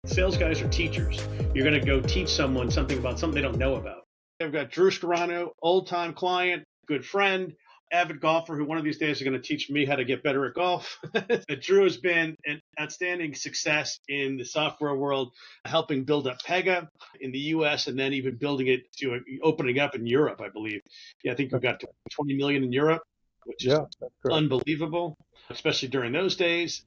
Sales guys are teachers. You're going to go teach someone something about something they don't know about. I've got Drew Scarano, old-time client, good friend, avid golfer who one of these days is going to teach me how to get better at golf. Drew has been an outstanding success in the software world, helping build up Pega in the US and then even building it to opening up in Europe, I believe. Yeah, I think we've got 20 million in Europe, which is unbelievable, especially during those days.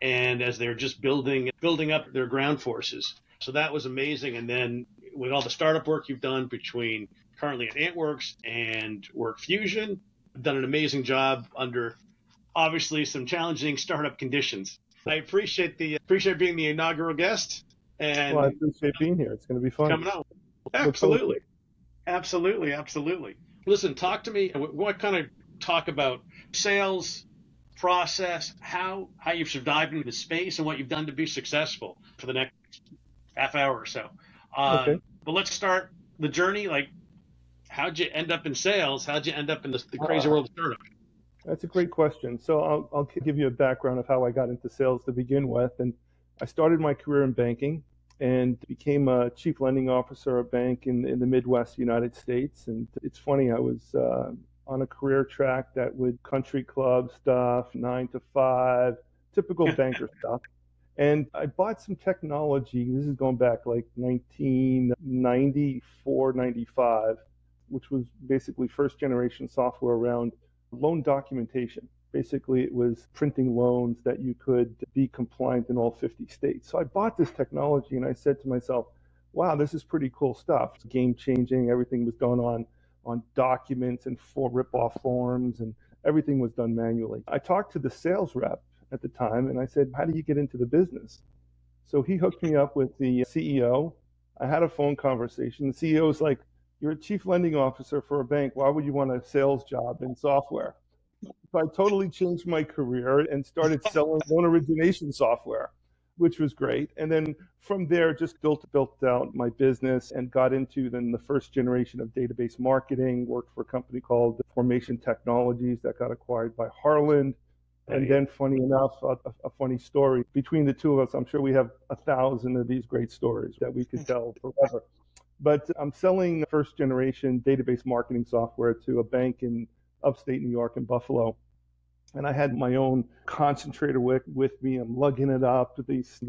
And as they're just building up their ground forces. So that was amazing. And then with all the startup work you've done between currently at AntWorks and WorkFusion, done an amazing job under obviously some challenging startup conditions. I appreciate being the inaugural guest. And well, I appreciate being here. It's going to be fun. Coming out. Absolutely. Absolutely. Listen, talk to me. What kind of talk about sales, process, how you've survived in the space and what you've done to be successful for the next half hour or so. Okay. But let's start the journey. Like, how'd you end up in sales? How'd you end up in the crazy world of startup? That's a great question. So I'll give you a background of how I got into sales to begin with. And I started my career in banking and became a chief lending officer at a bank in the Midwest United States. And it's funny, I was on a career track that would country club stuff, 9 to 5, typical banker stuff. And I bought some technology. This is going back like 1994, 95, which was basically first generation software around loan documentation. Basically, it was printing loans that you could be compliant in all 50 states. So I bought this technology and I said to myself, wow, this is pretty cool stuff. It's game changing. Everything was done on documents and rip-off forms, and everything was done manually. I talked to the sales rep at the time and I said, how do you get into the business? So he hooked me up with the CEO. I had a phone conversation. The CEO was like, you're a chief lending officer for a bank. Why would you want a sales job in software? So I totally changed my career and started selling loan origination software, which was great. And then from there, just built out my business and got into then the first generation of database marketing, worked for a company called Formation Technologies that got acquired by Harland. And then funny enough, a funny story between the two of us, I'm sure we have 1,000 of these great stories that we could tell forever. But I'm selling first generation database marketing software to a bank in upstate New York in Buffalo. And I had my own concentrator with me. I'm lugging it up these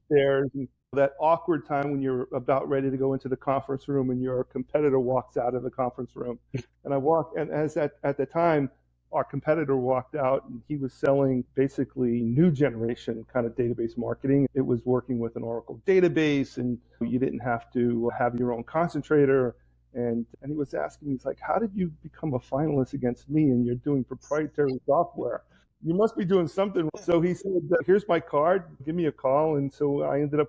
stairs. And that awkward time when you're about ready to go into the conference room and your competitor walks out of the conference room. And I walked, and at the time, our competitor walked out and he was selling basically new generation kind of database marketing. It was working with an Oracle database and you didn't have to have your own concentrator. And he was asking me, he's like, how did you become a finalist against me and you're doing proprietary software? You must be doing something. So he said, here's my card, give me a call. And so I ended up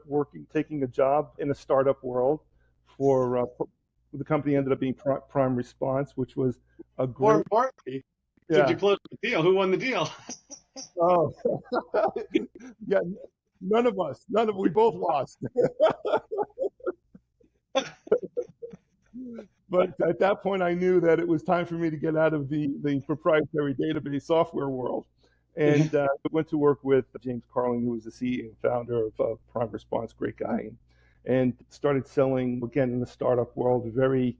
taking a job in a startup world for the company ended up being Prime Response, which was a great... Yeah. Did you close the deal? Who won the deal? Oh, yeah, we both lost. But at that point, I knew that it was time for me to get out of the proprietary database software world. And went to work with James Carling, who was the CEO and founder of Prime Response, great guy, and started selling, again, in the startup world, a very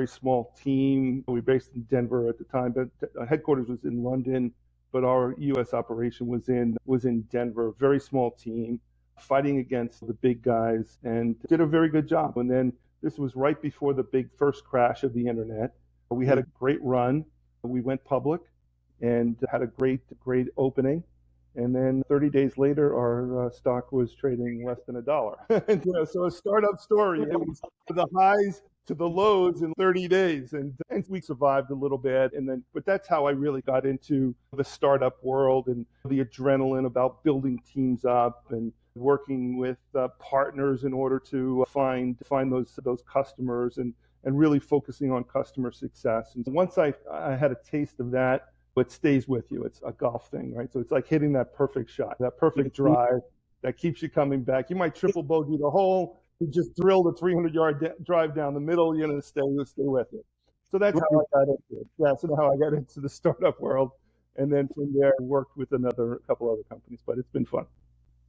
small team. We were based in Denver at the time, but headquarters was in London, but our U.S. operation was in Denver. Very small team, fighting against the big guys, and did a very good job. And then this was right before the big first crash of the internet. We had a great run. We went public and had a great opening. And then 30 days later, our stock was trading less than $1. And, so a startup story. It was the highs to the lows in 30 days. And we survived a little bit. But that's how I really got into the startup world and the adrenaline about building teams up and working with partners in order to find those customers and really focusing on customer success. And once I had a taste of that, it stays with you. It's a golf thing, right? So it's like hitting that perfect shot, that perfect drive that keeps you coming back. You might triple bogey the hole. You just drill the 300-yard drive down the middle. You're going to stay with it. So that's how I got into it. Yeah, so how I got into the startup world. And then from there, I worked with a couple other companies, but it's been fun.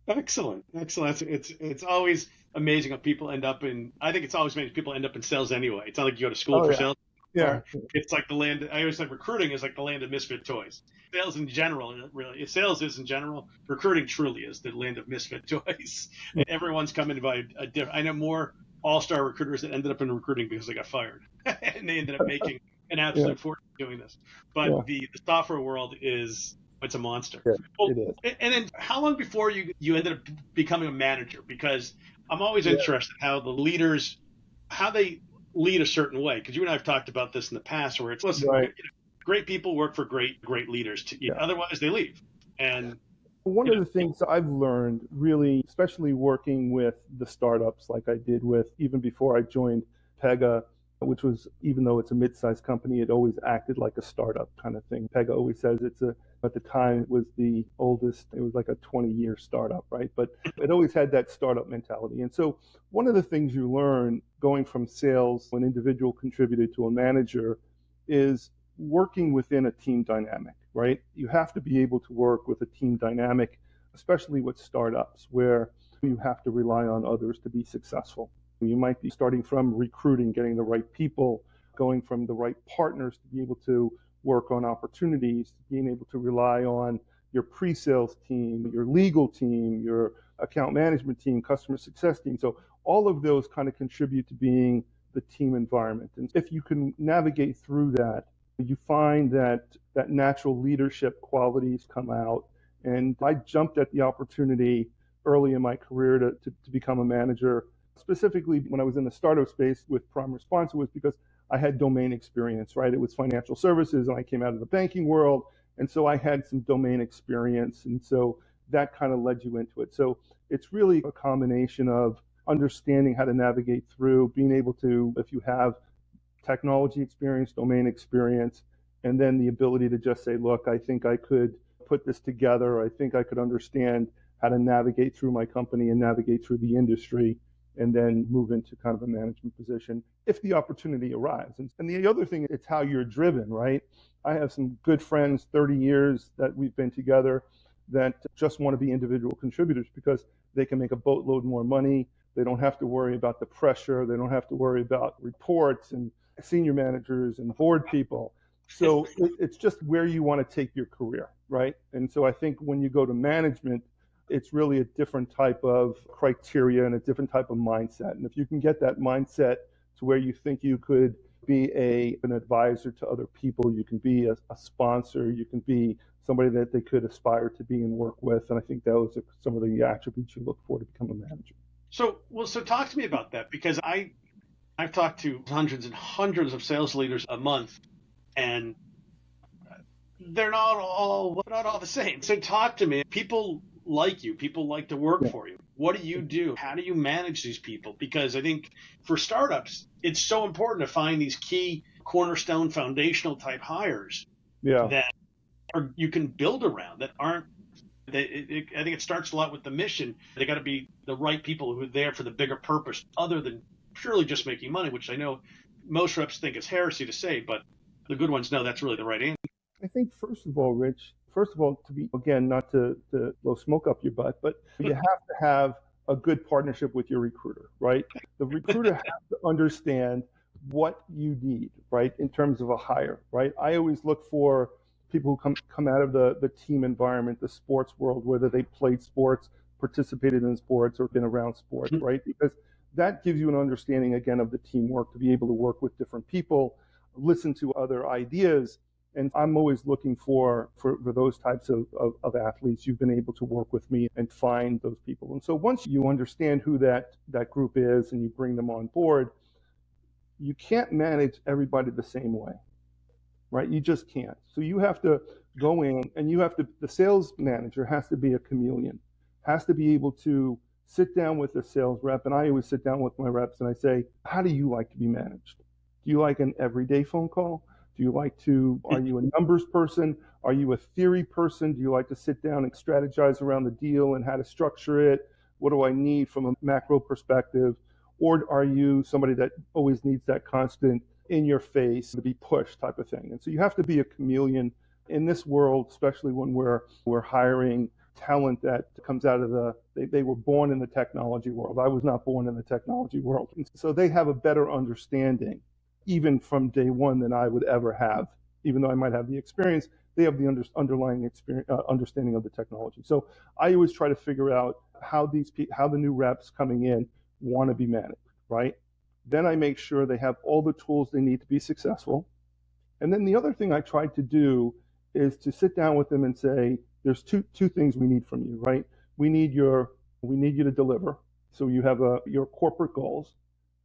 Excellent, excellent. It's always amazing how people end up in. I think it's always amazing people end up in sales anyway. It's not like you go to school Oh for yeah, sales. yeah, It's like the land. I always say recruiting is like the land of misfit toys. Sales in general, really, if sales is in general, recruiting truly is the land of misfit toys. yeah, Everyone's coming by a different. I know more all-star recruiters that ended up in recruiting because they got fired, and they ended up making an yeah, absolute fortune doing this. But yeah, the software world is it's a monster. yeah. Well, It is. and then how long before you ended up becoming a manager? Because I'm always Yeah, interested how the leaders, how they lead a certain way. Because you and I have talked about this in the past, where it's listen, right. great people work for great leaders. Yeah. Otherwise, they leave. And One you of know, the things I've learned really, especially working with the startups like I did with even before I joined Pega, which was, even though it's a mid-sized company, it always acted like a startup kind of thing. Pega always says at the time, it was the oldest, it was like a 20-year startup, right? But it always had that startup mentality. And so one of the things you learn going from sales, an individual contributor to a manager, is working within a team dynamic, right? You have to be able to work with a team dynamic, especially with startups where you have to rely on others to be successful. You might be starting from recruiting, getting the right people, going from the right partners to be able to work on opportunities, being able to rely on your pre-sales team, your legal team, your account management team, customer success team. So all of those kind of contribute to being the team environment. And if you can navigate through that, you find that natural leadership qualities come out. And I jumped at the opportunity early in my career to become a manager. Specifically, when I was in the startup space with Prime Response, it was because I had domain experience, right? It was financial services, and I came out of the banking world. And so I had some domain experience. And so that kind of led you into it. So it's really a combination of understanding how to navigate through, being able to, if you have technology experience, domain experience, and then the ability to just say, look, I think I could put this together. I think I could understand how to navigate through my company and navigate through the industry, and then move into kind of a management position if the opportunity arrives. And the other thing, it's how you're driven, right? I have some good friends, 30 years that we've been together, that just want to be individual contributors because they can make a boatload more money. They don't have to worry about the pressure. They don't have to worry about reports and senior managers and board people. So it's just where you want to take your career, right? And so I think when you go to management, it's really a different type of criteria and a different type of mindset. And if you can get that mindset to where you think you could be an advisor to other people, you can be a sponsor, you can be somebody that they could aspire to be and work with. And I think those are some of the attributes you look for to become a manager. so talk to me about that because I've talked to hundreds and hundreds of sales leaders a month, and they're not all the same. So talk to me. People like you. People like to work Yeah. for you. What do you do? How do you manage these people? Because I think for startups, it's so important to find these key cornerstone foundational type hires Yeah. that you can build around that aren't. I think it starts a lot with the mission. They got to be the right people who are there for the bigger purpose, other than purely just making money, which I know most reps think it's heresy to say, but the good ones know that's really the right answer. I think, first of all, Rich, to be, again, not to blow smoke up your butt, but you have to have a good partnership with your recruiter, right? The recruiter has to understand what you need, right, in terms of a hire, right? I always look for people who come out of the team environment, the sports world, whether they played sports, participated in sports, or been around sports, right? Because that gives you an understanding, again, of the teamwork, to be able to work with different people, listen to other ideas. And I'm always looking for those types of athletes. You've been able to work with me and find those people. And so once you understand who that group is and you bring them on board, you can't manage everybody the same way, right? You just can't. So you have to go in and the sales manager has to be a chameleon, has to be able to sit down with the sales rep. And I always sit down with my reps and I say, how do you like to be managed? Do you like an everyday phone call? Do you are you a numbers person? Are you a theory person? Do you like to sit down and strategize around the deal and how to structure it? What do I need from a macro perspective? Or are you somebody that always needs that constant in your face to be pushed type of thing? And so you have to be a chameleon in this world, especially when we're hiring talent that comes out of they were born in the technology world. I was not born in the technology world. And so they have a better understanding, even from day one, than I would ever have. Even though I might have the experience, they have the underlying experience, understanding of the technology. So I always try to figure out how the new reps coming in want to be managed, right? Then I make sure they have all the tools they need to be successful. And then the other thing I tried to do is to sit down with them and say, there's two things we need from you, right? We need you to deliver. So you have your corporate goals,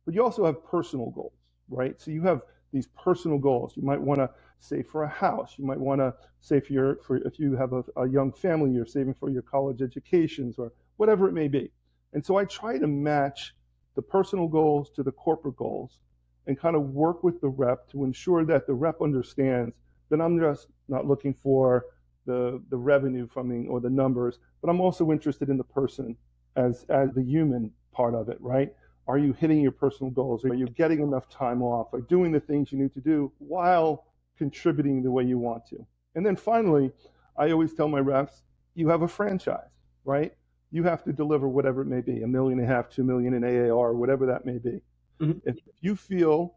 but you also have personal goals, right? So you have these personal goals. You might want to save for a house. You might want to save for if you have a young family, you're saving for your college educations or whatever it may be. And so I try to match the personal goals to the corporate goals and kind of work with the rep to ensure that the rep understands that I'm just not looking for the revenue from or the numbers, but I'm also interested in the person as the human part of it, right? Are you hitting your personal goals? Are you getting enough time off? Are you doing the things you need to do while contributing the way you want to? And then finally, I always tell my reps, you have a franchise, right? You have to deliver whatever it may be, $1.5 million, $2 million in AAR, whatever that may be. Mm-hmm. If you feel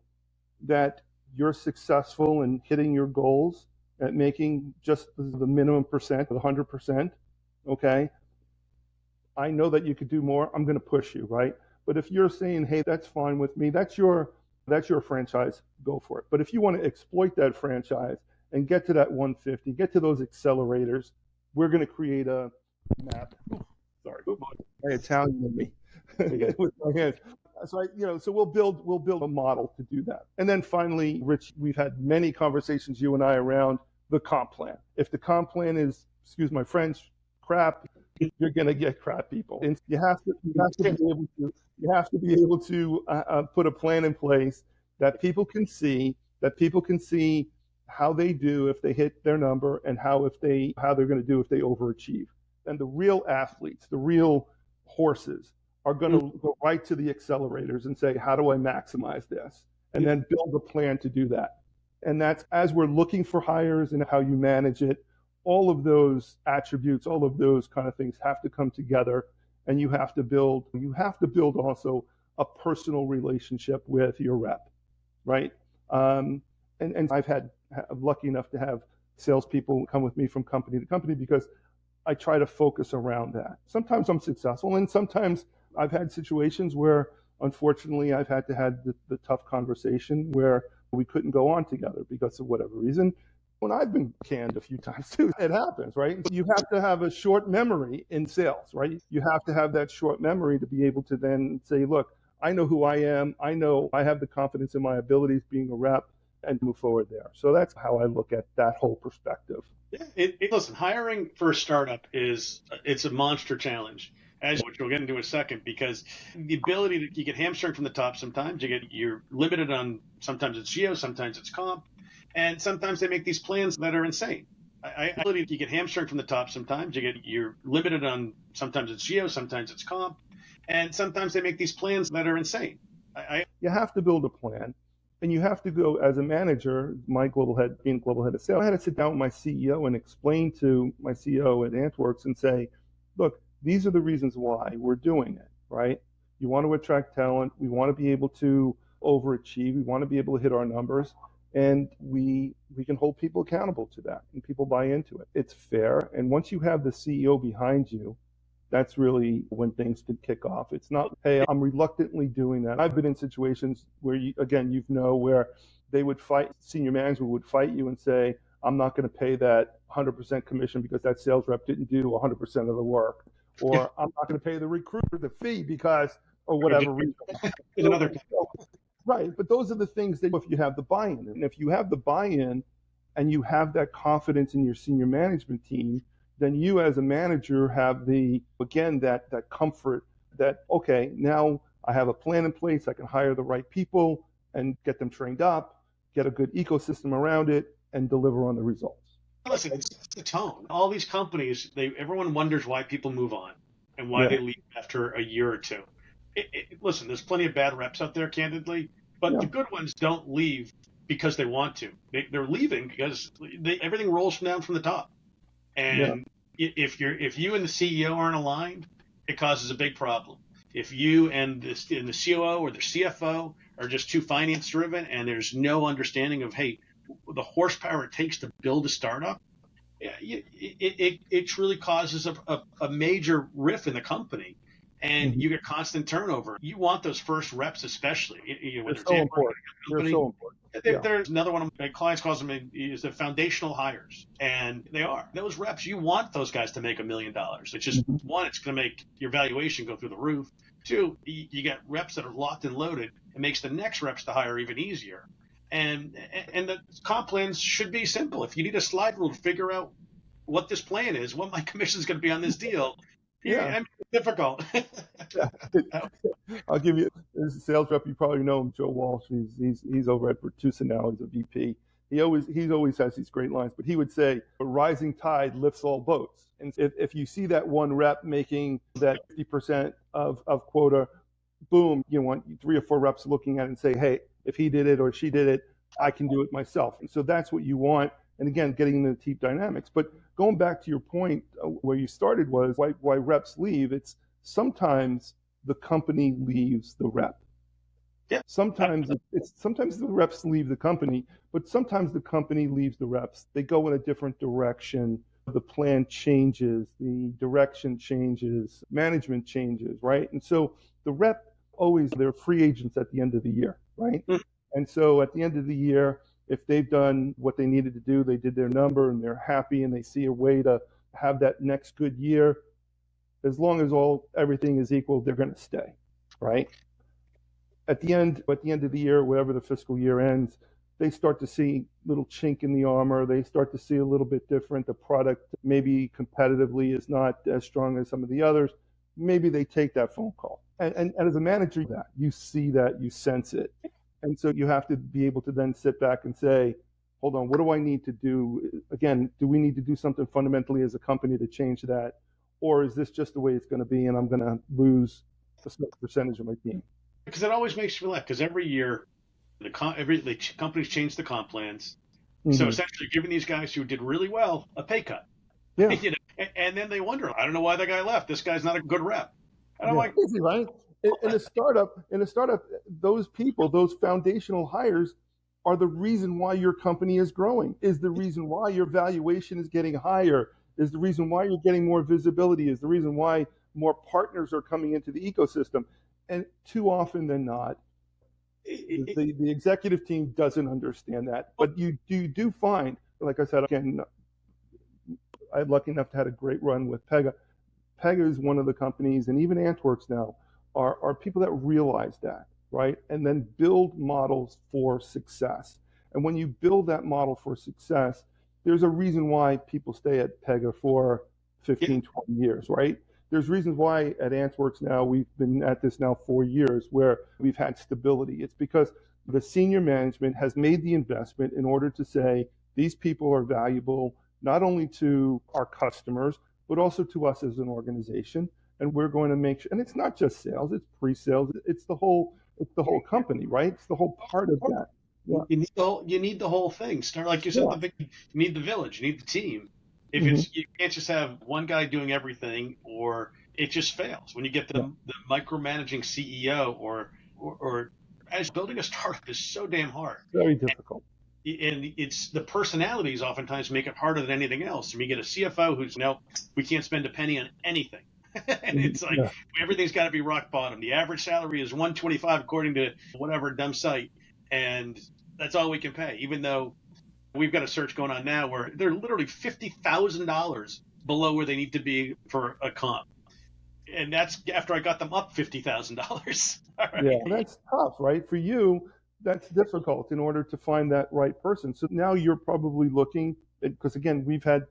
that you're successful in hitting your goals at making just the minimum percent, the 100%, okay, I know that you could do more. I'm going to push you, right? But if you're saying, hey, that's fine with me, that's your franchise, go for it. But if you want to exploit that franchise and get to that 150, get to those accelerators, we're going to create a map. Sorry, my Italian in me with my hands. So we'll build a model to do that. And then finally, Rich, we've had many conversations, you and I, around the comp plan. If the comp plan is, excuse my French, crap, you're going to get crap people. And you have to be able to put a plan in place that people can see, how they do if they hit their number and how they're going to do if they overachieve. And the real athletes, the real horses, are going to go right to the accelerators and say, how do I maximize this? And then build a plan to do that. And that's, as we're looking for hires and how you manage it, all of those attributes, all of those kind of things have to come together. And you have to build also a personal relationship with your rep, right? And I'm lucky enough to have salespeople come with me from company to company because I try to focus around that. Sometimes I'm successful, and sometimes I've had situations where, unfortunately, I've had to have the tough conversation where we couldn't go on together because of whatever reason. When I've been canned a few times too, it happens, right? You have to have a short memory in sales, right? You have to have that short memory to be able to then say, look, I know who I am. I know I have the confidence in my abilities being a rep, and move forward there. So that's how I look at that whole perspective. Yeah, listen, hiring for a startup it's a monster challenge, which we'll get into in a second, because the ability to, you get hamstrung from the top sometimes. You're limited on, sometimes it's geo, sometimes it's comp, and sometimes they make these plans that are insane. You get hamstrung from the top sometimes. You're limited on, sometimes it's geo, sometimes it's comp, and sometimes they make these plans that are insane. You have to build a plan. And you have to go, as a manager, being global head of sales, I had to sit down with my CEO and explain to my CEO at Antworks and say, look, these are the reasons why we're doing it, right? You want to attract talent. We want to be able to overachieve. We want to be able to hit our numbers. And we can hold people accountable to that, and people buy into it. It's fair. And once you have the CEO behind you, that's really when things could kick off. It's not, hey, I'm reluctantly doing that. I've been in situations where, where they would fight, senior management would fight you and say, I'm not going to pay that 100% commission because that sales rep didn't do 100% of the work. Or I'm not going to pay the recruiter the fee because, or whatever reason. Right, but those are the things that if you have the buy-in. And if you have the buy-in and you have that confidence in your senior management team, then you as a manager have that comfort that, okay, now I have a plan in place, I can hire the right people and get them trained up, get a good ecosystem around it, and deliver on the results. Listen, it's the tone. All these companies, everyone wonders why people move on and why they leave after a year or two. Listen, there's plenty of bad reps out there, candidly, but the good ones don't leave because they want to. They're leaving because everything rolls down from the top. And If you and the CEO aren't aligned, it causes a big problem. If you and the COO or the CFO are just too finance driven and there's no understanding of, hey, the horsepower it takes to build a startup, it really causes a major rift in the company, and you get constant turnover. You want those first reps, especially They're whether it's so a important. They're company. so important. Yeah. There's another one of my clients calls them is the foundational hires, and they are those reps. You want those guys to make $1 million. It's just one, it's going to make your valuation go through the roof. Two, you get reps that are locked and loaded. It makes the next reps to hire even easier. And the comp plans should be simple. If you need a slide rule to figure out what this plan is, what my commission is going to be on this deal, Yeah. it's difficult. I'll give you, as a sales rep, you probably know him, Joe Walsh. He's over at Bertusa now. He's a VP. He always has these great lines, but he would say, "A rising tide lifts all boats." And if you see that one rep making that 50% of quota, boom, you want 3 or 4 reps looking at it and say, "Hey, if he did it or she did it, I can do it myself." And so that's what you want. And again, getting into the team dynamics. But going back to your point where you started was why reps leave. It's sometimes the company leaves the rep. Yeah. Sometimes sometimes the reps leave the company, but sometimes the company leaves the reps. They go in a different direction. The plan changes, the direction changes, management changes, right? And so the rep they're free agents at the end of the year, right? And so at the end of the year, if they've done what they needed to do, they did their number and they're happy and they see a way to have that next good year, as long as everything is equal, they're going to stay, right? At the end of the year, whatever the fiscal year ends, they start to see little chink in the armor. They start to see a little bit different. The product maybe competitively is not as strong as some of the others. Maybe they take that phone call. And as a manager, you see that, you sense it. And so you have to be able to then sit back and say, hold on, what do I need to do? Again, do we need to do something fundamentally as a company to change that? Or is this just the way it's going to be and I'm going to lose a certain percentage of my team? Because it always makes me laugh, because every year the companies change the comp plans. So essentially giving these guys who did really well a pay cut. Yeah. And then they wonder, I don't know why that guy left. This guy's not a good rep. And I'm like, easy, right? In a startup, those people, those foundational hires are the reason why your company is growing, is the reason why your valuation is getting higher, is the reason why you're getting more visibility, is the reason why more partners are coming into the ecosystem. And too often than not, the executive team doesn't understand that. But you do find, like I said, again, I'm lucky enough to have a great run with Pega. Pega is one of the companies, and even Antworks now, are people that realize that, right? And then build models for success. And when you build that model for success, there's a reason why people stay at Pega for 15, 20 years, right? There's reasons why at Antworks now, we've been at this now 4 years, where we've had stability. It's because the senior management has made the investment in order to say, these people are valuable, not only to our customers, but also to us as an organization. And we're going to make sure, and it's not just sales, it's pre-sales, it's the whole company, right? It's the whole part of that. Yeah. You need the whole thing. Start, like you said, you need the village, you need the team. If you can't just have one guy doing everything, or it just fails. When you get the micromanaging CEO or as building a startup is so damn hard. Very difficult. And it's the personalities oftentimes make it harder than anything else. And you get a CFO who's, no, we can't spend a penny on anything. And it's like everything's got to be rock bottom. The average salary is $125 according to whatever dumb site, and that's all we can pay. Even though we've got a search going on now where they're literally $50,000 below where they need to be for a comp, and that's after I got them up $50,000. Right? Yeah, that's tough, right? For you, that's difficult in order to find that right person. So now you're probably looking, because again, we've had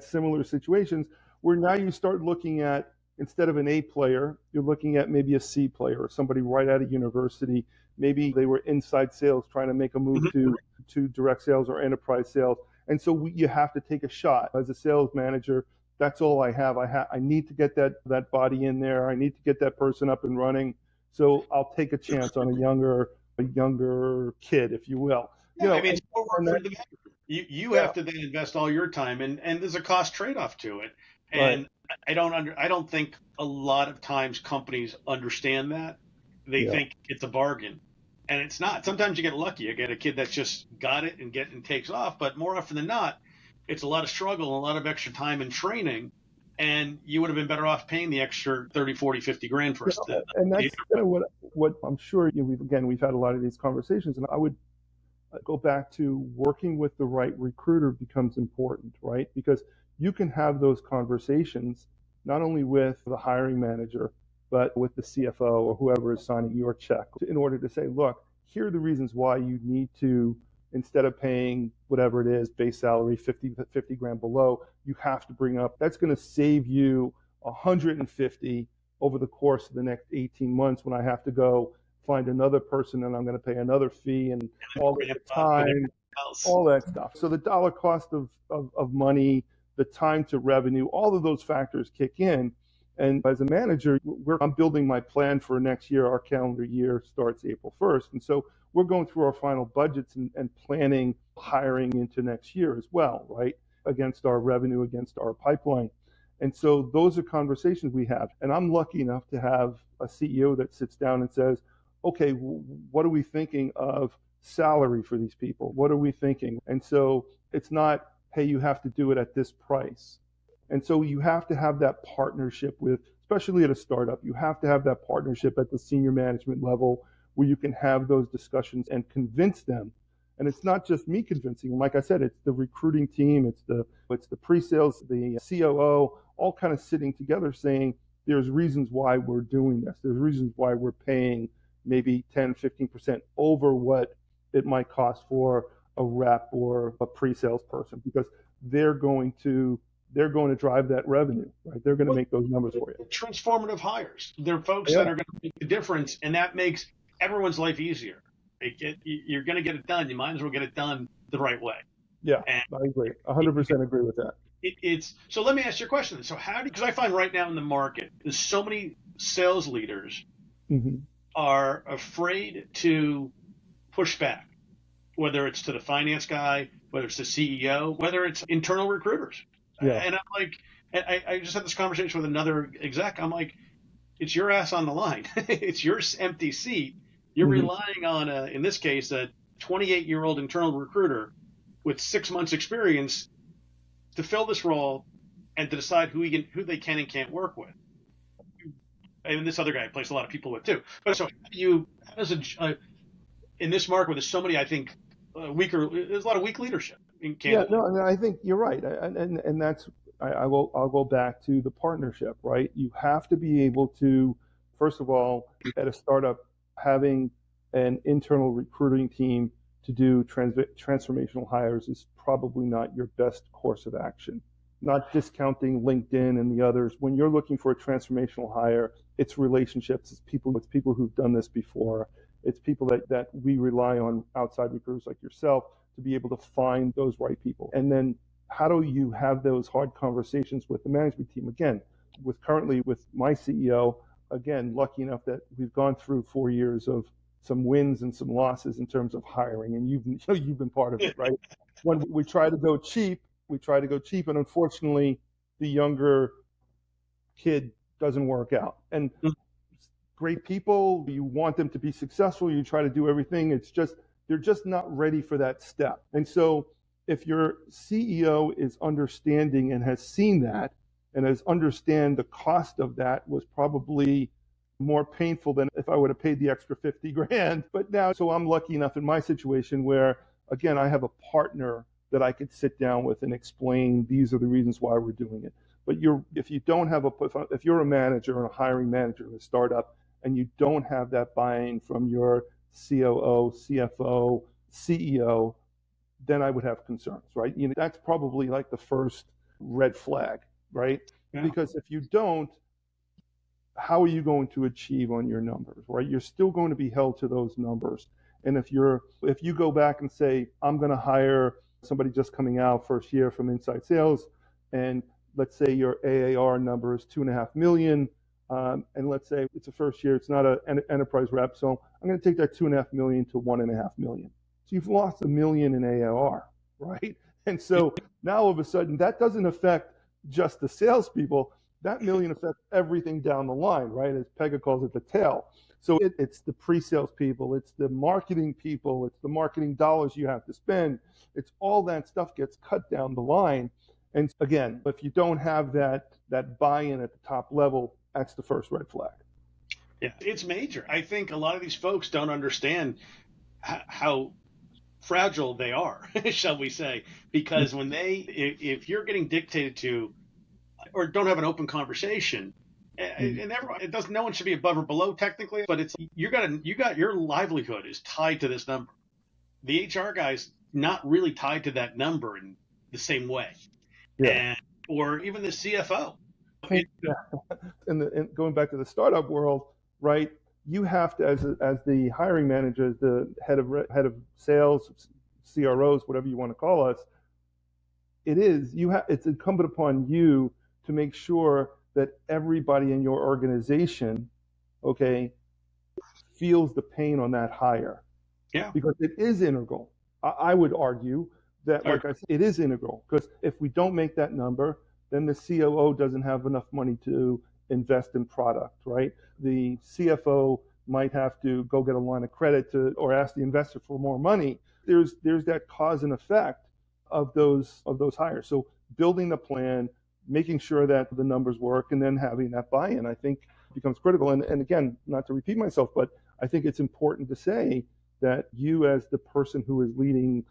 similar situations where now you start looking at, instead of an A player, you're looking at maybe a C player or somebody right out of university. Maybe they were inside sales trying to make a move to direct sales or enterprise sales. And so you have to take a shot. As a sales manager, that's all I have. I need to get that body in there. I need to get that person up and running. So I'll take a chance on a younger kid, if you will. Yeah, I mean, it's more work for the manager. You Yeah. have to then invest all your time, and there's a cost trade-off to it. Right. And I don't think a lot of times companies understand that. They Yeah. think it's a bargain, and it's not. Sometimes you get lucky. You get a kid that's just got it and takes off, but more often than not, it's a lot of struggle and a lot of extra time and training, and you would have been better off paying the extra 30, 40, 50 grand for You us know, to. and that's kind of what I'm sure, we've had a lot of these conversations, and I would go back to working with the right recruiter becomes important, right? Because you can have those conversations not only with the hiring manager, but with the CFO or whoever is signing your check in order to say, look, here are the reasons why you need to, instead of paying whatever it is, base salary, 50 grand below, you have to bring up, that's going to save you 150 over the course of the next 18 months when I have to go find another person and I'm going to pay another fee and all the time, Else. all that stuff. So the dollar cost of money, the time to revenue, all of those factors kick in. And as a manager, I'm building my plan for next year. Our calendar year starts April 1st. And so we're going through our final budgets and planning hiring into next year as well, right? Against our revenue, against our pipeline. And so those are conversations we have. And I'm lucky enough to have a CEO that sits down and says, okay, what are we thinking of salary for these people? What are we thinking? And so it's not, hey, you have to do it at this price. And so you have to have that partnership with, especially at a startup, you have to have that partnership at the senior management level where you can have those discussions and convince them. And it's not just me convincing them. Like I said, it's the recruiting team, it's the pre-sales, the COO, all kind of sitting together saying, there's reasons why we're doing this. There's reasons why we're paying maybe 10, 15% over what it might cost for a rep or a pre-sales person, because they're going to drive that revenue, right? They're going to make those numbers for you. Transformative hires. They're folks that are going to make the difference, and that makes everyone's life easier. You're going to get it done. You might as well get it done the right way. Yeah, and I agree. 100% agree with that. It's so. Let me ask you a question. So because I find right now in the market, there's so many sales leaders are afraid to push back, whether it's to the finance guy, whether it's the CEO, whether it's internal recruiters. Yeah. And I'm like, I just had this conversation with another exec. I'm like, it's your ass on the line. It's your empty seat. You're relying on, in this case, a 28-year-old internal recruiter with 6 months experience to fill this role and to decide who they can and can't work with. And this other guy I place a lot of people with too. But so how does in this market where there's so many, I think, there's a lot of weak leadership. Yeah, no, I mean, I think you're right. And that's, I'll go back to the partnership, right? You have to be able to, first of all, at a startup, having an internal recruiting team to do transformational hires is probably not your best course of action. Not discounting LinkedIn and the others. When you're looking for a transformational hire, it's relationships, it's people who've done this before. It's people that we rely on, outside recruiters like yourself, to be able to find those right people. And then how do you have those hard conversations with the management team? Again, currently with my CEO, again, lucky enough that we've gone through 4 years of some wins and some losses in terms of hiring, and you've been part of it, right? When we try to go cheap, and unfortunately, the younger kid doesn't work out. And great people, you want them to be successful, you try to do everything. It's just, they're just not ready for that step. And so if your CEO is understanding and has seen that and has understand the cost of that was probably more painful than if I would have paid the extra 50 grand. But now, so I'm lucky enough in my situation where, again, I have a partner that I could sit down with and explain, these are the reasons why we're doing it. But if you're a manager or a hiring manager in a startup and you don't have that buy-in from your COO, CFO, CEO, then I would have concerns, right? That's probably like the first red flag, right? Yeah. Because if you don't, how are you going to achieve on your numbers, right? You're still going to be held to those numbers. And if you go back and say, I'm going to hire somebody just coming out first year from inside sales, and let's say your AAR number is 2.5 million, and let's say it's a first year, it's not an enterprise rep, so I'm going to take that 2.5 million to 1.5 million. So you've lost $1 million in AAR, right? And so now all of a sudden that doesn't affect just the salespeople. That million affects everything down the line, right? As Pega calls it, the tail. So it's the pre-sales people, it's the marketing people, it's the marketing dollars you have to spend. It's all that stuff gets cut down the line. And again, if you don't have that buy-in at the top level, that's the first red flag. Yeah, it's major. I think a lot of these folks don't understand how fragile they are, shall we say, because when if you're getting dictated to or don't have an open conversation, and everyone, no one should be above or below technically, but it's you got your livelihood is tied to this number. The HR guy's not really tied to that number in the same way, or even the CFO. And going back to the startup world, right? You have to, as the hiring manager, the head of sales, CROs, whatever you want to call us, it's incumbent upon you to make sure that everybody in your organization, okay, feels the pain on that hire. Yeah. Because it is integral. I would argue that, like I said, it is integral, because if we don't make that number, then the COO doesn't have enough money to invest in product, right? The CFO might have to go get a line of credit or ask the investor for more money. There's that cause and effect of those hires. So building the plan, making sure that the numbers work, and then having that buy-in, I think becomes critical. And again, not to repeat myself, but I think it's important to say that you, as the person who is leading,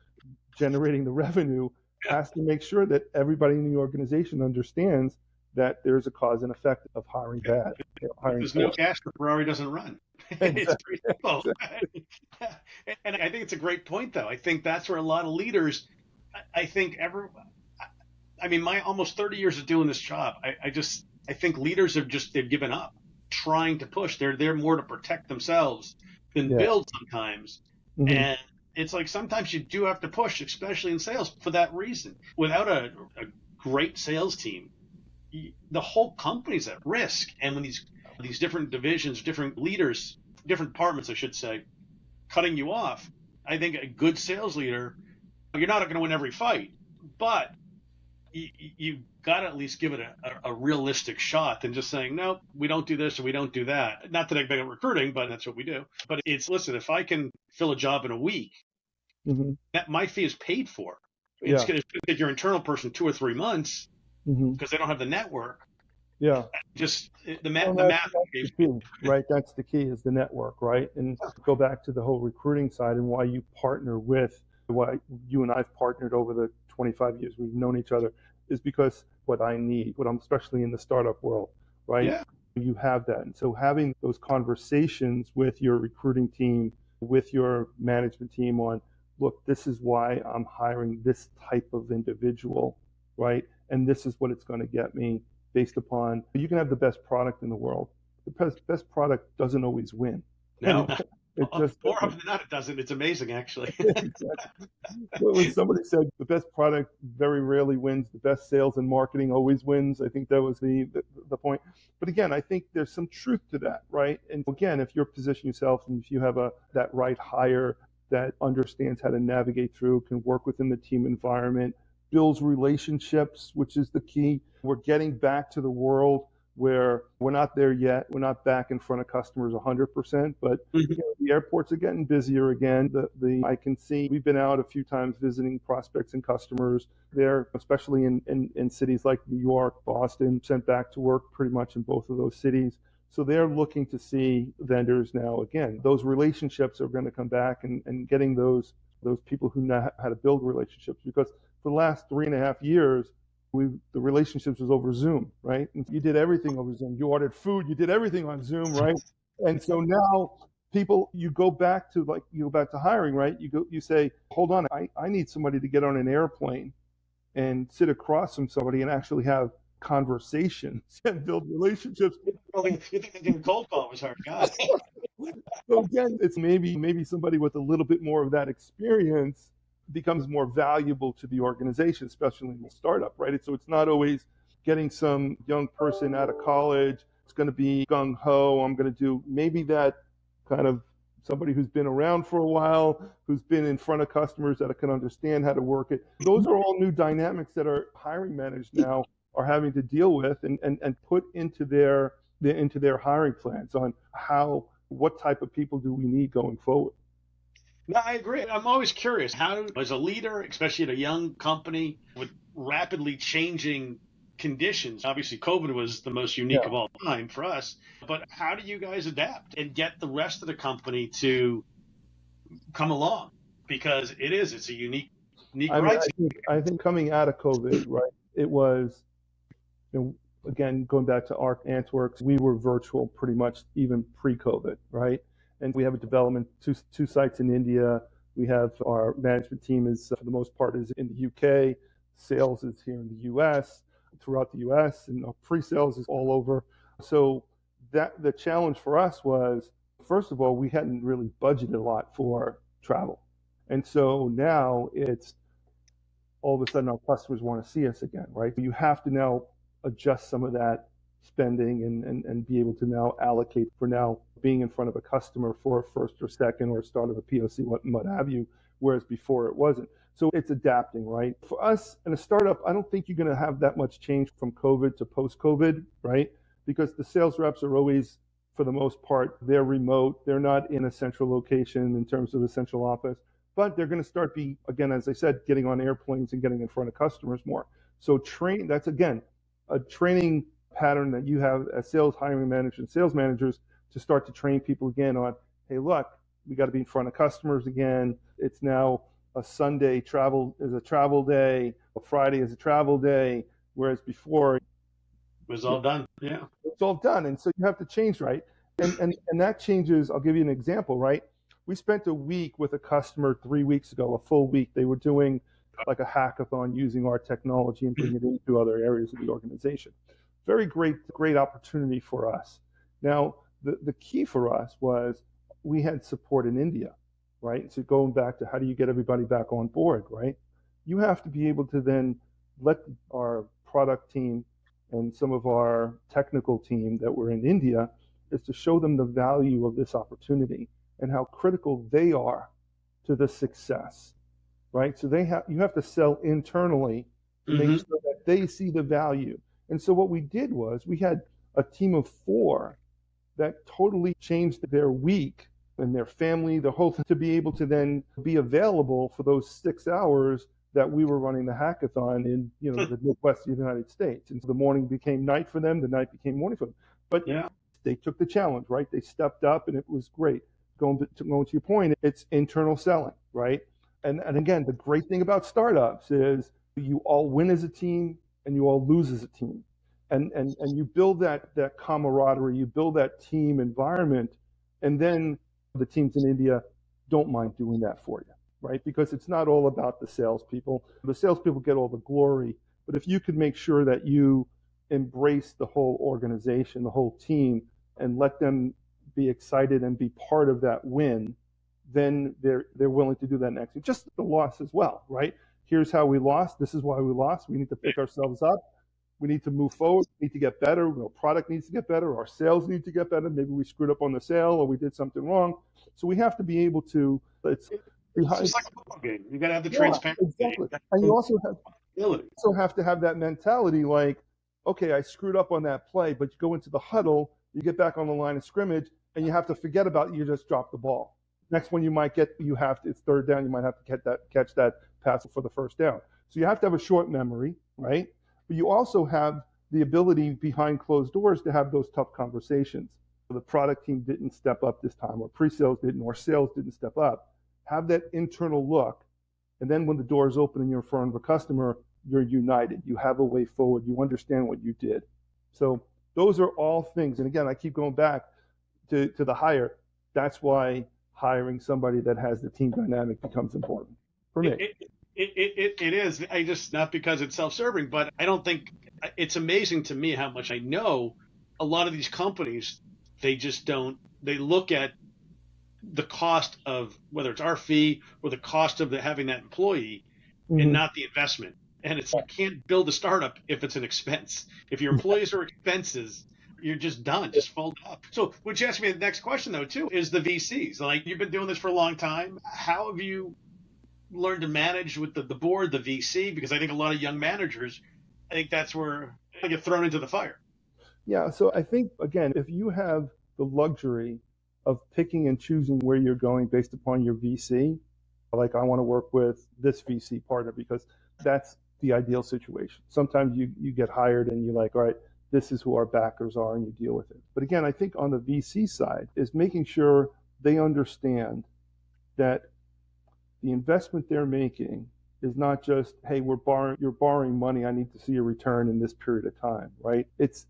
generating the revenue, has to make sure that everybody in the organization understands that there's a cause and effect of hiring bad. There's no gas, the Ferrari doesn't run. It's pretty simple. And I think it's a great point, though. I think that's where a lot of leaders, my almost 30 years of doing this job, I think leaders they've given up trying to push. They're there more to protect themselves than build sometimes. Mm-hmm. And it's like sometimes you do have to push, especially in sales, for that reason. Without a great sales team, the whole company's at risk. And when these different divisions, different leaders, different departments, I should say, cutting you off, I think a good sales leader, you're not going to win every fight, but you got to at least give it a realistic shot than just saying, no, we don't do this or we don't do that. Not that I'm big at recruiting, but that's what we do. But listen, if I can fill a job in a week, that my fee is paid for. It's going to take your internal person 2 or 3 months because they don't have the network. Yeah. Just the math. That's the key, right? That's the key, is the network, right? And go back to the whole recruiting side and why you partner with, why you and I've partnered over the 25 years we've known each other, is because what I'm especially in the startup world, right? Yeah. You have that. And so having those conversations with your recruiting team, with your management team on, look, this is why I'm hiring this type of individual, right? And this is what it's going to get me, based upon, you can have the best product in the world. The best product doesn't always win. No. More often than not, it doesn't. It's amazing, actually. Exactly. When somebody said the best product very rarely wins, the best sales and marketing always wins, I think that was the point. But again, I think there's some truth to that, right? And again, if you position yourself and if you have that right hire that understands how to navigate through, can work within the team environment, builds relationships, which is the key. We're getting back to the world where we're not there yet. We're not back in front of customers 100%, but the airports are getting busier again. I can see, we've been out a few times visiting prospects and customers there, especially in cities like New York, Boston, sent back to work pretty much in both of those cities. So they're looking to see vendors now again. Those relationships are going to come back, and getting those people who know how to build relationships, because for the last 3.5 years, the relationships was over Zoom, right? And you did everything over Zoom. You ordered food, you did everything on Zoom, right? And so now you go back to hiring, right? You say, hold on, I need somebody to get on an airplane and sit across from somebody and actually have conversations and build relationships. You think thinking cold call was hard, God. So again, it's maybe somebody with a little bit more of that experience becomes more valuable to the organization, especially in the startup, right? So it's not always getting some young person out of college. It's going to be gung-ho. I'm going to do maybe that kind of somebody who's been around for a while, who's been in front of customers that can understand how to work it. Those are all new dynamics that our hiring managers now are having to deal with and put into their hiring plans on what type of people do we need going forward. No, I agree. I'm always curious how, as a leader, especially at a young company with rapidly changing conditions, obviously COVID was the most unique of all time for us, but how do you guys adapt and get the rest of the company to come along? Because it's a unique I mean, right. I think coming out of COVID, right, it was, again, going back to our Antworks, we were virtual pretty much even pre-COVID, right? And we have a development, two sites in India. We have our management team is, for the most part, is in the UK. Sales is here in the US, throughout the US, and our pre-sales is all over. So that the challenge for us was, first of all, we hadn't really budgeted a lot for travel. And so now it's all of a sudden our customers want to see us again, right? You have to now adjust some of that spending and be able to now allocate for now being in front of a customer for a first or second or start of a POC, what have you, whereas before it wasn't. So it's adapting, right? For us in a startup, I don't think you're going to have that much change from COVID to post-COVID, right? Because the sales reps are always, for the most part, they're remote. They're not in a central location in terms of the central office, but they're going to start again, as I said, getting on airplanes and getting in front of customers more. So that's again, a training pattern that you have as sales hiring managers and sales managers to start to train people again on, hey, look, we got to be in front of customers again. It's now a Sunday is a travel day, a Friday is a travel day, whereas before it was all done. Yeah. It's all done. And so you have to change, right? And that changes. I'll give you an example, right? We spent a week with a customer 3 weeks ago, a full week. They were doing like a hackathon using our technology and bringing it into other areas of the organization. Very great opportunity for us. Now, the key for us was we had support in India, right? So going back to how do you get everybody back on board, right? You have to be able to then let our product team and some of our technical team that were in India is to show them the value of this opportunity and how critical they are to the success, right? So you have to sell internally to make sure that they see the value. And so what we did was we had a team of 4 that totally changed their week and their family, the whole thing, to be able to then be available for those 6 hours that we were running the hackathon in, the Midwest of the United States. And so the morning became night for them, the night became morning for them. But they took the challenge, right? They stepped up and it was great. Going to your point, it's internal selling, right? And again, the great thing about startups is you all win as a team and you all lose as a team. And you build that camaraderie, you build that team environment, and then the teams in India don't mind doing that for you, right? Because it's not all about the salespeople. The salespeople get all the glory, but if you could make sure that you embrace the whole organization, the whole team, and let them be excited and be part of that win, then they're willing to do that next. And just the loss as well, right? Here's how we lost. This is why we lost. We need to pick ourselves up. We need to move forward. We need to get better. Our product needs to get better. Our sales need to get better. Maybe we screwed up on the sale or we did something wrong. So we have to be able to. It's just like a football game. You got to have the transparency. Exactly. And you also have to have that mentality like, okay, I screwed up on that play, but you go into the huddle, you get back on the line of scrimmage, and you have to forget about it. You just dropped the ball. Next one it's third down. You might have to catch that pass for the first down. So you have to have a short memory, right? But you also have the ability behind closed doors to have those tough conversations. So the product team didn't step up this time, or pre-sales didn't, or sales didn't step up. Have that internal look. And then when the doors open and you're in front of a customer, you're united. You have a way forward. You understand what you did. So those are all things. And again, I keep going back to the hire. That's why hiring somebody that has the team dynamic becomes important for me. It is. I just, not because it's self-serving, but I don't think, it's amazing to me how much I know a lot of these companies, they just don't, they look at the cost of whether it's our fee or the cost of having that employee and not the investment. And you can't build a startup if it's an expense. If your employees are expenses, you're just done, just fold up. So, which asks me the next question though, too, is the VCs. Like, you've been doing this for a long time. How have you learned to manage with the board, the VC? Because I think a lot of young managers, I think that's where they get thrown into the fire. Yeah. So I think, again, if you have the luxury of picking and choosing where you're going based upon your VC, like I want to work with this VC partner because that's the ideal situation. Sometimes you get hired and you're like, all right, this is who our backers are, and you deal with it. But again, I think on the VC side is making sure they understand that the investment they're making is not just, hey, you're borrowing money, I need to see a return in this period of time, right? It's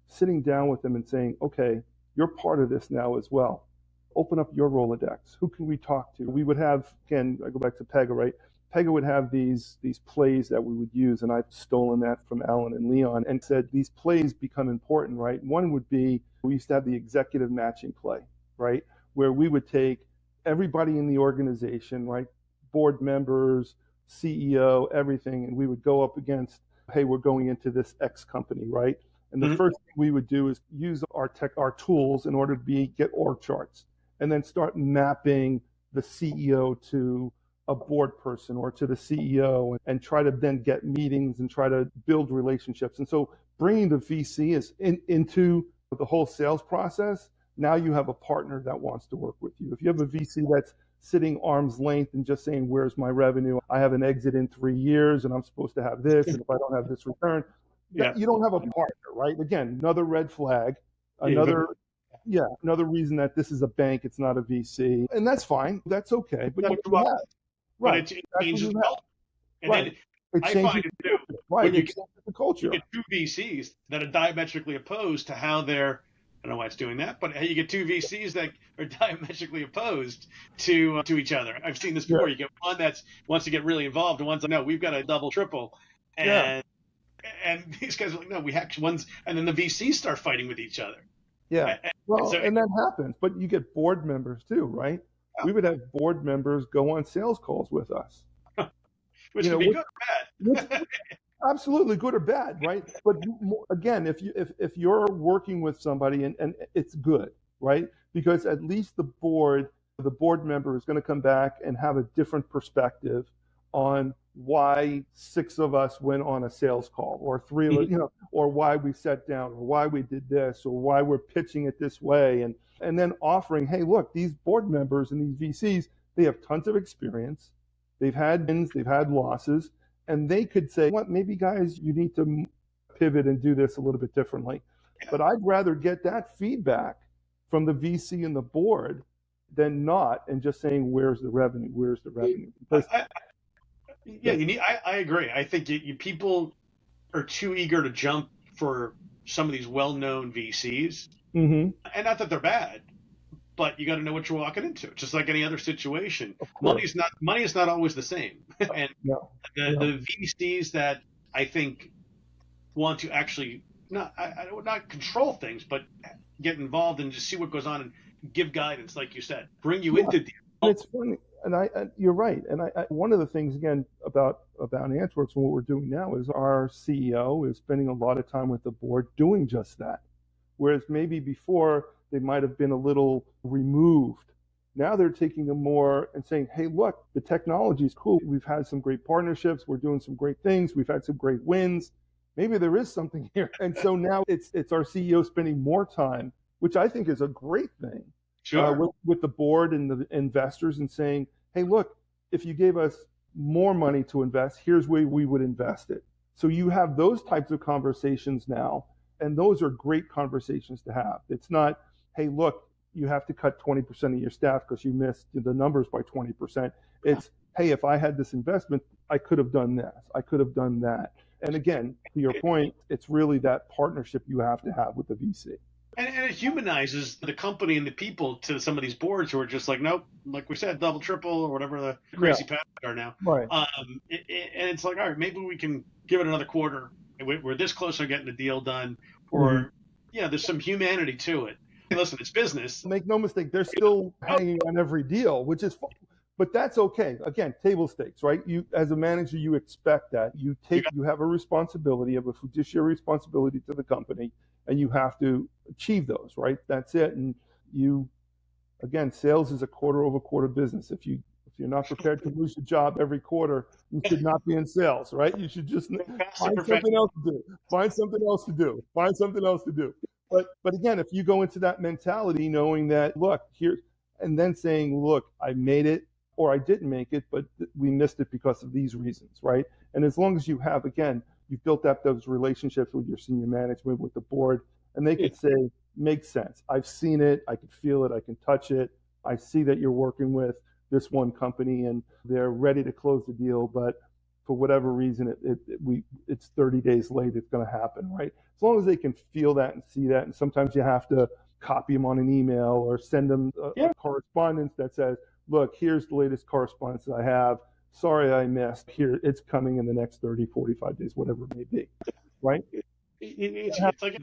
sitting down with them and saying, okay, you're part of this now as well. Open up your Rolodex. Who can we talk to? We would have, again, I go back to Pega, right? Pega would have these plays that we would use, and I've stolen that from Alan and Leon and said these plays become important, right? One would be, we used to have the executive matching play, right? Where we would take everybody in the organization, right? Board members, CEO, everything, and we would go up against, hey, we're going into this X company, right? And the first thing we would do is use our tools in order to get org charts, and then start mapping the CEO to a board person or to the CEO, and try to then get meetings and try to build relationships. And so bringing the VC into the whole sales process, now you have a partner that wants to work with you. If you have a VC that's sitting arm's length and just saying, where's my revenue? I have an exit in 3 years and I'm supposed to have this. And if I don't have this return, you don't have a partner, right? Again, another red flag, another reason that this is a bank, it's not a VC. And that's fine. That's okay. But you have. Right. It changes the culture. And right. then I find it too. Right. When you get the culture. You get two VCs that are diametrically opposed to how they're, I don't know why it's doing that, but you get two VCs that are diametrically opposed to each other. I've seen this before. You get one that wants to get really involved, and one's like, no, we've got a double, triple. And these guys are like, no, we have ones, and then the VCs start fighting with each other. Yeah. And that happens. But you get board members too, right? We would have board members go on sales calls with us. Which can be good or bad. Absolutely good or bad, right? But again, if you're working with somebody and it's good, right? Because at least the board member is going to come back and have a different perspective on why 6 of us went on a sales call, or 3 of us, or why we sat down, or why we did this, or why we're pitching it this way, and then offering, hey, look, these board members and these VCs, they have tons of experience. They've had wins, they've had losses, and they could say, what, maybe guys, you need to pivot and do this a little bit differently. But I'd rather get that feedback from the VC and the board than not, and just saying, where's the revenue? Where's the revenue? Because I agree. I think people are too eager to jump for some of these well-known VCs, and not that they're bad, but you got to know what you're walking into. Just like any other situation, money is not always the same. And the VCs that I think want to actually not control things, but get involved and just see what goes on and give guidance, like you said, bring you into deals. It's funny. And you're right. And one of the things, again, about Antworks and what we're doing now is our CEO is spending a lot of time with the board doing just that. Whereas maybe before they might have been a little removed. Now they're taking them more and saying, hey, look, the technology is cool. We've had some great partnerships. We're doing some great things. We've had some great wins. Maybe there is something here. And so now it's our CEO spending more time, which I think is a great thing. Sure. With the board and the investors, and saying, hey, look, if you gave us more money to invest, here's where we would invest it. So you have those types of conversations now, and those are great conversations to have. It's not, hey, look, you have to cut 20% of your staff because you missed the numbers by 20%. It's, hey, if I had this investment, I could have done this. I could have done that. And again, to your point, it's really that partnership you have to have with the VC. And it humanizes the company and the people to some of these boards who are just like, nope, like we said, double, triple, or whatever the crazy paths are now. Right. And it's like, all right, maybe we can give it another quarter. We're this close to getting the deal done. Or, there's some humanity to it. Hey, listen, it's business. Make no mistake, they're still hanging on every deal, which is fun. But that's okay. Again, table stakes, right? You, as a manager, you expect that. You have a responsibility, of a fiduciary responsibility to the company, and you have to achieve those, right? That's it. And again, sales is a quarter-over-quarter business. If you're not prepared to lose your job every quarter, you should not be in sales, right? You should just find something else to do. Find something else to do. Find something else to do. But again, if you go into that mentality, knowing that, look, here, and then saying, look, I made it or I didn't make it, but we missed it because of these reasons, right? And as long as you have, again, you've built up those relationships with your senior management, with the board, and they could say, makes sense. I've seen it. I can feel it. I can touch it. I see that you're working with this one company and they're ready to close the deal, but for whatever reason, it's 30 days late. It's going to happen, right? As long as they can feel that and see that. And sometimes you have to copy them on an email or send them a correspondence that says, look, here's the latest correspondence that I have. Sorry, I missed. Here, it's coming in the next 30, 45 days, whatever it may be, right? It's like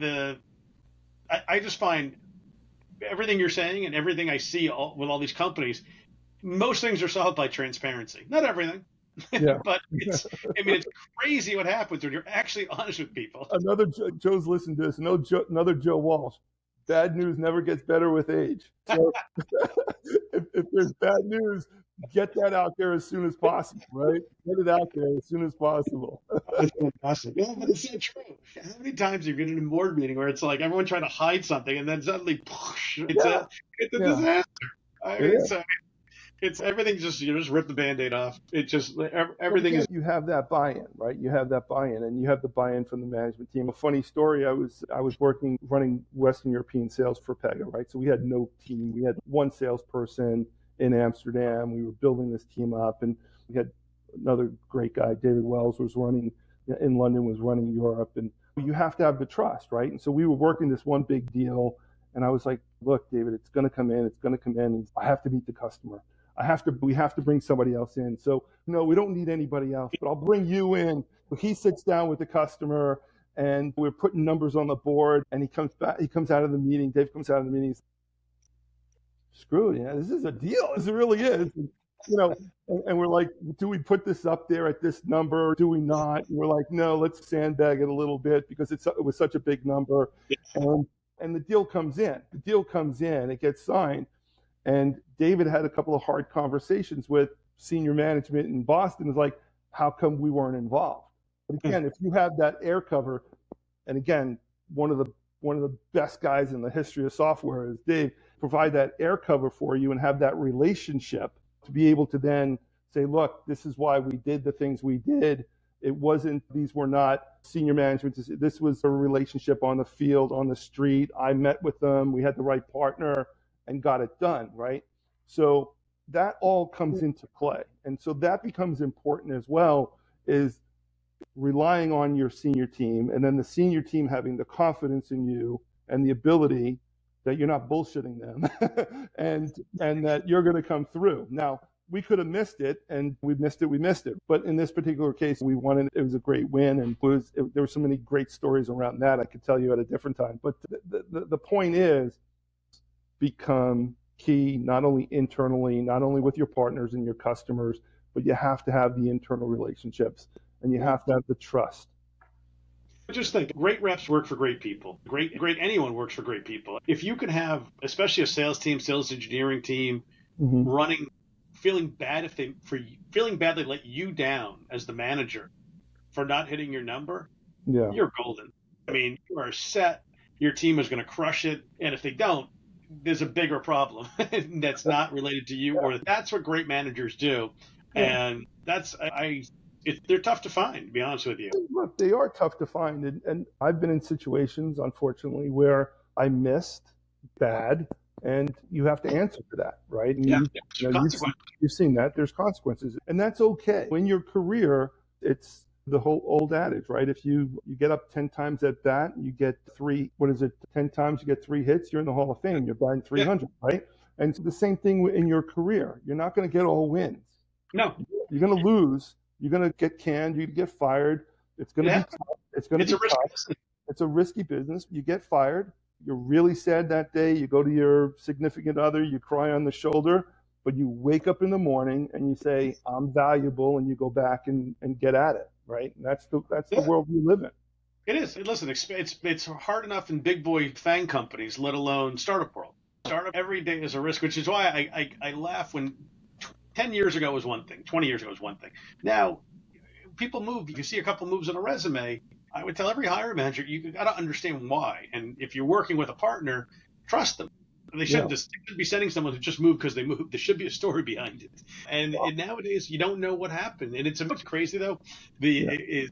I just find everything you're saying and everything I see with all these companies, most things are solved by transparency. Not everything, but it's crazy what happens when you're actually honest with people. Another Joe's listened to this. Another Joe Walsh. Bad news never gets better with age. So if there's bad news, get that out there as soon as possible, right? Get it out there as soon as possible. That's fantastic. Yeah, but it's so true. How many times have you been in a board meeting where it's like everyone trying to hide something and then suddenly it's a disaster? It's everything. You just rip the Band-Aid off. It just everything is. You have that buy-in, right? You have that buy-in, and you have the buy-in from the management team. A funny story: I was running Western European sales for Pega, right? So we had no team. We had one salesperson in Amsterdam. We were building this team up, and we had another great guy, David Wells, was running in London, was running Europe, and you have to have the trust, right? And so we were working this one big deal, and I was like, look, David, it's going to come in. It's going to come in. And I have to meet the customer. We have to bring somebody else in. So, no, we don't need anybody else, but I'll bring you in. He sits down with the customer and we're putting numbers on the board, and he comes out of the meeting. Dave comes out of the meeting. He's, screw it. Yeah, this is a deal. This really is. And we're like, do we put this up there at this number? Do we not? And we're like, no, let's sandbag it a little bit because it was such a big number. And the deal comes in. It gets signed. And David had a couple of hard conversations with senior management in Boston. It's like, how come we weren't involved? But again, if you have that air cover, and again, one of the best guys in the history of software is Dave, provide that air cover for you and have that relationship to be able to then say, look, this is why we did the things we did. These were not senior management. This was a relationship on the field, on the street. I met with them. We had the right partner and got it done, right? So that all comes into play. And so that becomes important as well, is relying on your senior team, and then the senior team having the confidence in you and the ability that you're not bullshitting them and that you're going to come through. Now, we could have missed it, and we missed it. But in this particular case, we won it. It was a great win, and there were so many great stories around that I could tell you at a different time. But the point is, become key, not only internally, not only with your partners and your customers, but you have to have the internal relationships and you have to have the trust. Just think, great reps work for great people. Great anyone works for great people. If you can have, especially a sales team, sales engineering team, running, feeling bad they let you down as the manager for not hitting your number, you're golden. I mean, you are set. Your team is going to crush it, and if they don't, there's a bigger problem that's not related to you, or that's what great managers do. And they're tough to find, to be honest with you. Look, they are tough to find. And I've been in situations, unfortunately, where I missed bad, and you have to answer for that, right? And you've seen that. There's consequences, and that's okay. In your career, it's the whole old adage, right? If you get up 10 times at bat, you get 10 times you get 3 hits, you're in the Hall of Fame. You're batting 300, right? And it's the same thing in your career. You're not going to get all wins. No. You're going to lose. You're going to get canned. You get fired. It's going to be tough. It's going to be tough. It's a risky business. You get fired. You're really sad that day. You go to your significant other. You cry on the shoulder. But you wake up in the morning and you say, I'm valuable, and you go back and get at it, right? And that's the world we live in. It is. Listen, it's hard enough in big boy FANG companies, let alone startup world. Startup every day is a risk, which is why I laugh when 10 years ago was one thing, 20 years ago was one thing. Now, people move. If you see a couple moves on a resume, I would tell every hiring manager, you got to understand why. And if you're working with a partner, trust them. They Yeah. shouldn't be sending someone who just moved because they moved. There should be a story behind it. And nowadays, you don't know what happened. And it's crazy, though. Yeah.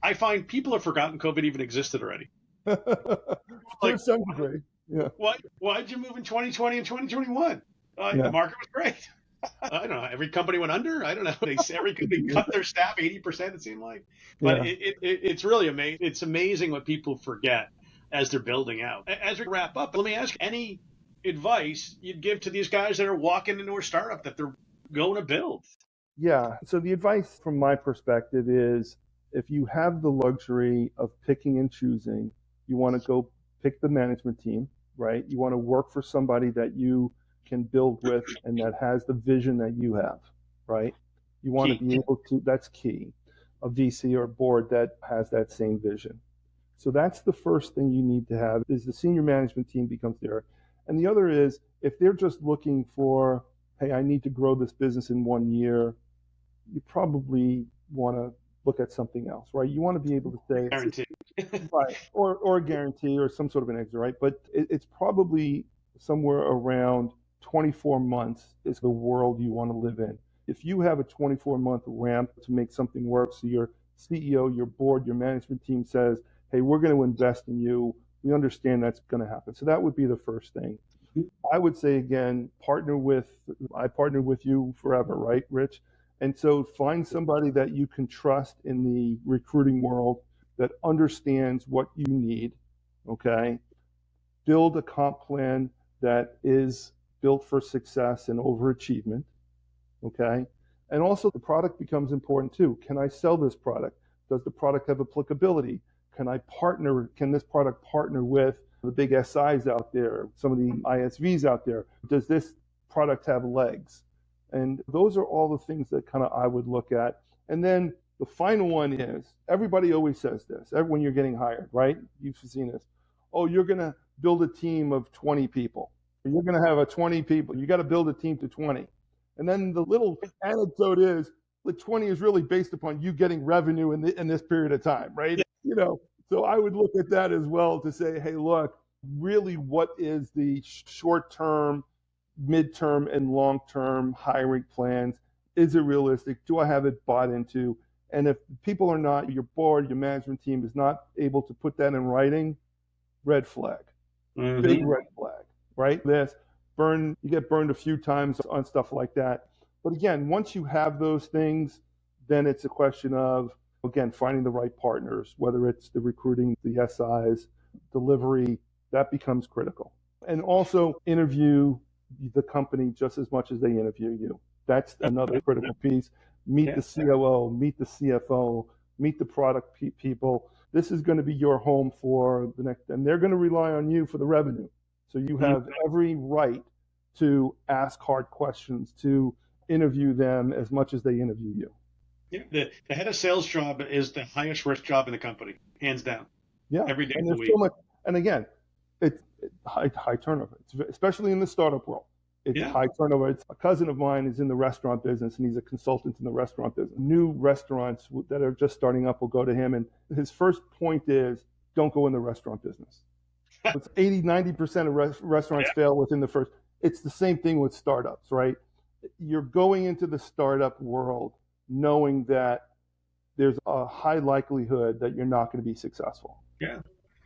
I find people have forgotten COVID even existed already. To Like, some degree. Yeah. why'd you move in 2020 and 2021? Yeah. The market was great. I don't know. Every company went under. I don't know. They cut their staff 80%. It seemed like, but Yeah. it's really amazing. It's amazing what people forget as they're building out. As we wrap up, let me ask you, any advice you'd give to these guys that are walking into a startup that they're going to build? Yeah. So the advice from my perspective is if you have the luxury of picking and choosing, you want to go pick the management team, right? You want to work for somebody that you can build with and that has the vision that you have, right? You want to Key. be able to, that's key, a VC or board that has that same vision. So that's the first thing you need to have is the senior management team becomes there. And the other is if they're just looking for, hey, I need to grow this business in 1 year, you probably want to look at something else, right? You want to be able to say, Guarantee. right, or a guarantee or some sort of an exit, right? But it's probably somewhere around 24 months is the world you want to live in. If you have a 24-month ramp to make something work, so your CEO, your board, your management team says, hey, we're going to invest in you. We understand that's going to happen. So that would be the first thing. I would say again, I partner with you forever, right, Rich? And so find somebody that you can trust in the recruiting world that understands what you need, okay? Build a comp plan that is built for success and overachievement, okay? And also the product becomes important too. Can I sell this product? Does the product have applicability? Can this product partner with the big SIs out there, some of the ISVs out there? Does this product have legs? And those are all the things that kind of I would look at. And then the final one is everybody always says this when you're getting hired, right? You've seen this. Oh, you're going to build a team of 20 people. You're going to have a 20 people. You got to build a team to 20. And then the little anecdote is the 20 is really based upon you getting revenue in this period of time, right? You know, so I would look at that as well to say, hey, look, really what is the short-term, midterm, and long-term hiring plans? Is it realistic? Do I have it bought into? And if people are not, your board, your management team is not able to put that in writing, red flag, big red flag, right? You get burned a few times on stuff like that. But again, once you have those things, then it's a question of, again, finding the right partners, whether it's the recruiting, the SIs, delivery, that becomes critical. And also interview the company just as much as they interview you. That's another critical piece. Meet the COO, meet the CFO, meet the product people. This is going to be your home for the next, and they're going to rely on you for the revenue. So you have every right to ask hard questions, to interview them as much as they interview you. Yeah, the head of sales job is the highest risk job in the company, hands down. Yeah, every day and of the there's week. so much. And again, it's high turnover, especially in the startup world. It's high turnover. A cousin of mine is in the restaurant business, and he's a consultant in the restaurant business. New restaurants that are just starting up will go to him, and his first point is, don't go in the restaurant business. It's 80-90% of restaurants fail within the first. It's the same thing with startups, right? You're going into the startup world knowing that there's a high likelihood that you're not going to be successful. Yeah.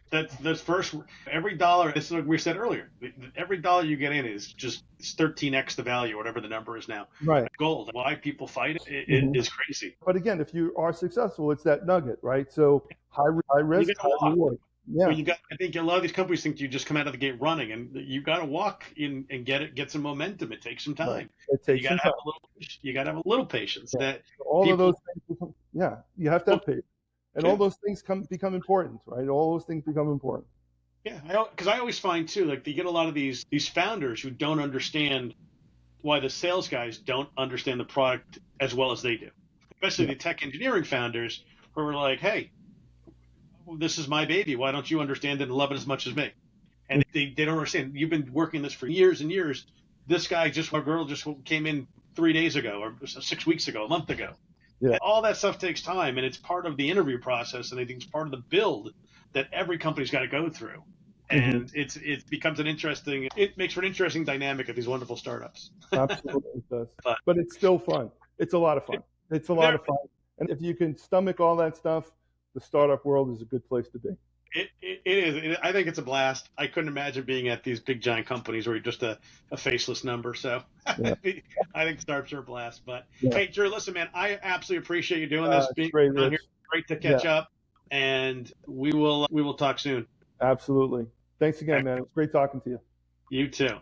That's first, every dollar, it's like we said earlier, every dollar you get in is just 13x the value, whatever the number is now. Right. Gold. Why people fight it is crazy. But again, if you are successful, it's that nugget, right? So high risk, high reward. Yeah. I think a lot of these companies think you just come out of the gate running, and you got to walk in and get some momentum. It takes some time. Right. It takes some time. You got to have a little patience. Yeah. Of those things you have to have patience. And all those things become important, right? All those things become important. Yeah, because I always find too, like you get a lot of these founders who don't understand why the sales guys don't understand the product as well as they do. Especially the tech engineering founders who are like, hey, this is my baby. Why don't you understand it and love it as much as me? And they don't understand. You've been working this for years and years. This guy a girl just came in 3 days ago or 6 weeks ago, a month ago. Yeah. All that stuff takes time, and it's part of the interview process, and I think it's part of the build that every company's got to go through. And it becomes it makes for an interesting dynamic of these wonderful startups. Absolutely it does. But it's still fun. It's a lot of fun. It's a lot of fun. And if you can stomach all that stuff, the startup world is a good place to be. It is. I think it's a blast. I couldn't imagine being at these big giant companies where you're just a faceless number. So yeah. I think startups are a blast. But hey, Drew, listen, man, I absolutely appreciate you doing this. Being on here, great to catch up, and we will talk soon. Absolutely. Thanks again, man. It was great talking to you. You too.